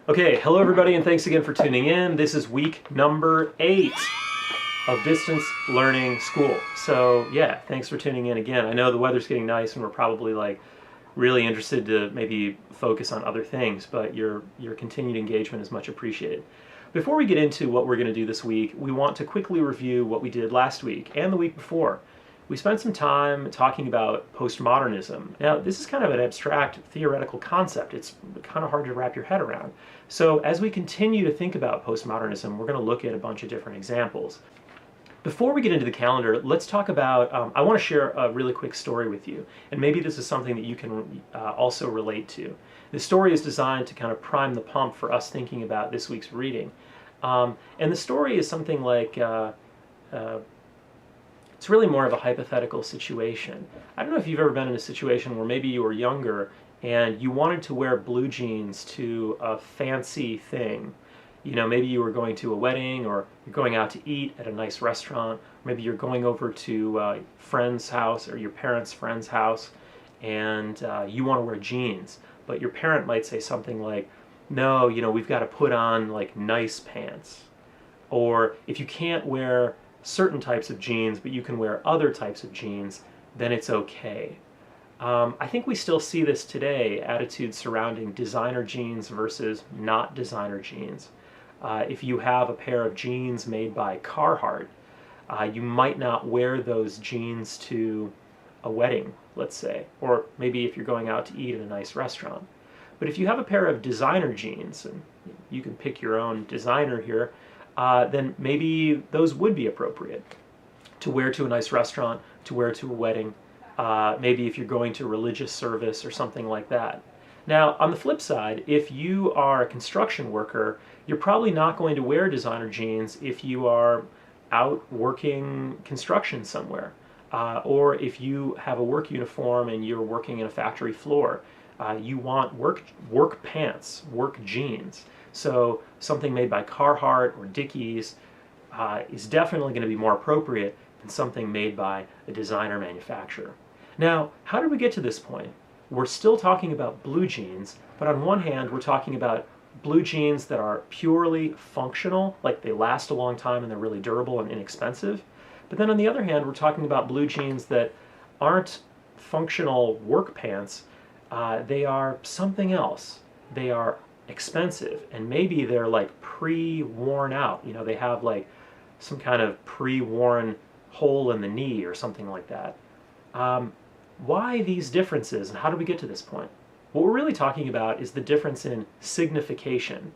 Okay, hello everybody, and thanks again for tuning in. This is week number 8 of Distance Learning School. So yeah, thanks for tuning in again. I know the weather's getting nice and we're probably really interested to maybe focus on other things, but your continued engagement is much appreciated. Before we get into what we're going to do this week, we want to quickly review what we did last week and the week before. We spent some time talking about postmodernism. Now, this is kind of an abstract theoretical concept. It's kind of hard to wrap your head around. So as we continue to think about postmodernism, we're going to look at a bunch of different examples. Before we get into the calendar, let's talk about, I want to share a really quick story with you, and maybe this is something that you can also relate to. The story is designed to kind of prime the pump for us thinking about this week's reading. And the story is something like, it's really more of a hypothetical situation. I don't know if you've ever been in a situation where maybe you were younger and you wanted to wear blue jeans to a fancy thing. You know, maybe you were going to a wedding, or you're going out to eat at a nice restaurant. Maybe you're going over to a friend's house or your parents' friend's house, and you want to wear jeans. But your parent might say something like, no, you know, we've got to put on like nice pants. Or if you can't wear certain types of jeans, but you can wear other types of jeans, then it's okay. I think we still see this today, attitudes surrounding designer jeans versus not designer jeans. If you have a pair of jeans made by Carhartt, you might not wear those jeans to a wedding, let's say, or maybe if you're going out to eat at a nice restaurant. But if you have a pair of designer jeans, and you can pick your own designer here, then maybe those would be appropriate to wear to a nice restaurant, to wear to a wedding, maybe if you're going to a religious service or something like that. Now, on the flip side, if you are a construction worker, you're probably not going to wear designer jeans if you are out working construction somewhere. Or if you have a work uniform and you're working in a factory floor, you want work pants, work jeans. So something made by Carhartt or Dickies is definitely going to be more appropriate than something made by a designer manufacturer. Now, how did we get to this point? We're still talking about blue jeans, but on one hand, we're talking about blue jeans that are purely functional, like they last a long time and they're really durable and inexpensive. But then on the other hand, we're talking about blue jeans that aren't functional work pants. They are something else. They are expensive, and maybe they're like pre-worn out. You know, they have like some kind of pre-worn hole in the knee or something like that. Why these differences, and how do we get to this point? What we're really talking about is the difference in signification.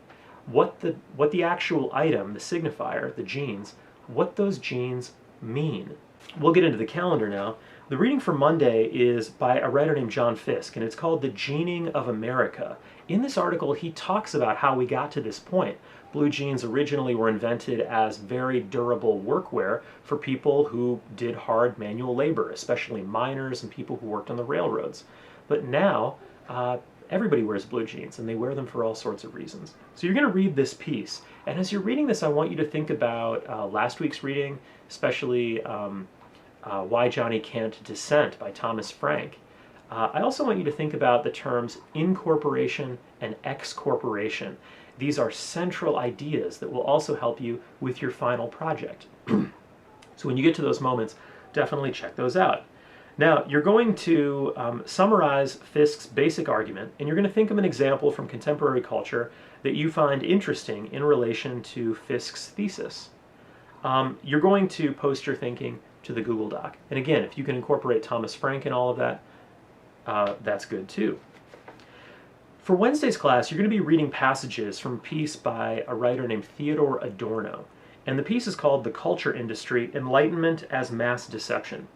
What the actual item, the signifier, the jeans, what those jeans mean. We'll get into the calendar now. The reading for Monday is by a writer named John Fiske, and it's called The Jeaning of America. In this article, he talks about how we got to this point. Blue jeans originally were invented as very durable workwear for people who did hard manual labor, especially miners and people who worked on the railroads. But now, everybody wears blue jeans, and they wear them for all sorts of reasons. So you're going to read this piece, and as you're reading this, I want you to think about last week's reading, especially Why Johnny Can't Dissent by Thomas Frank. I also want you to think about the terms incorporation and excorporation. These are central ideas that will also help you with your final project. So when you get to those moments, definitely check those out. Now, you're going to summarize Fiske's basic argument, and you're going to think of an example from contemporary culture that you find interesting in relation to Fiske's thesis. You're going to post your thinking to the Google Doc. And again, if you can incorporate Thomas Frank in all of that, that's good too. For Wednesday's class, you're going to be reading passages from a piece by a writer named Theodore Adorno. And the piece is called The Culture Industry, Enlightenment as Mass Deception.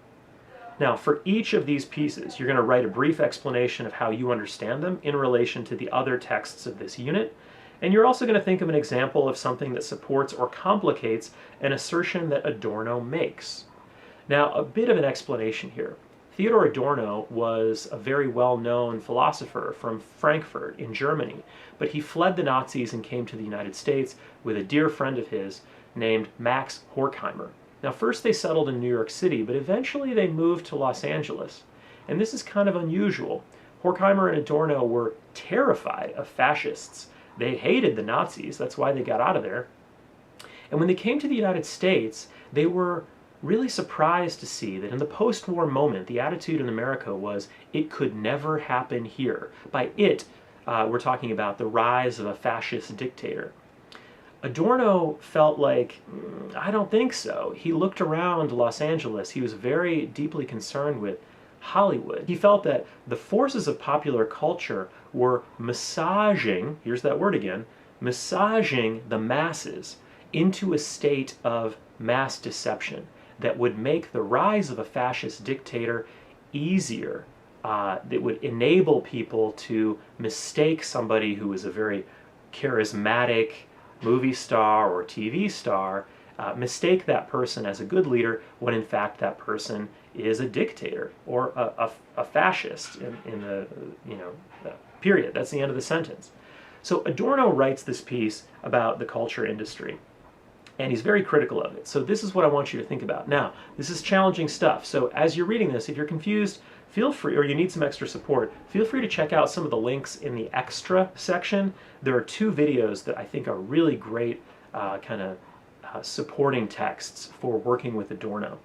Now, for each of these pieces, you're going to write a brief explanation of how you understand them in relation to the other texts of this unit. And you're also going to think of an example of something that supports or complicates an assertion that Adorno makes. Now, a bit of an explanation here. Theodor Adorno was a very well-known philosopher from Frankfurt in Germany, but he fled the Nazis and came to the United States with a dear friend of his named Max Horkheimer. Now, first they settled in New York City, but eventually they moved to Los Angeles. And this is kind of unusual. Horkheimer and Adorno were terrified of fascists. They hated the Nazis. That's why they got out of there. And when they came to the United States, they were really surprised to see that in the post-war moment, the attitude in America was, it could never happen here. By it, we're talking about the rise of a fascist dictator. Adorno felt like, I don't think so. He looked around Los Angeles. He was very deeply concerned with Hollywood. He felt that the forces of popular culture were massaging, here's that word again, massaging the masses into a state of mass deception that would make the rise of a fascist dictator easier, that would enable people to mistake somebody who was a very charismatic movie star or TV star, mistake that person as a good leader when in fact that person is a dictator or a fascist in the, period. That's the end of the sentence. So Adorno writes this piece about the culture industry, and he's very critical of it. So this is what I want you to think about. Now, this is challenging stuff. So as you're reading this, if you're confused, feel free, or you need some extra support, feel free to check out some of the links in the extra section. There are 2 videos that I think are really great supporting texts for working with Adorno.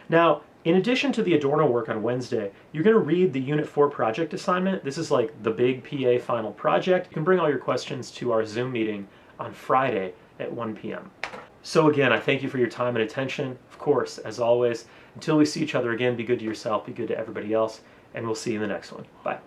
Now, in addition to the Adorno work on Wednesday, you're going to read the Unit 4 project assignment. This is like the big PA final project. You can bring all your questions to our Zoom meeting on Friday at 1 p.m. So again, I thank you for your time and attention. Of course, as always, until we see each other again, be good to yourself, be good to everybody else, and we'll see you in the next one. Bye.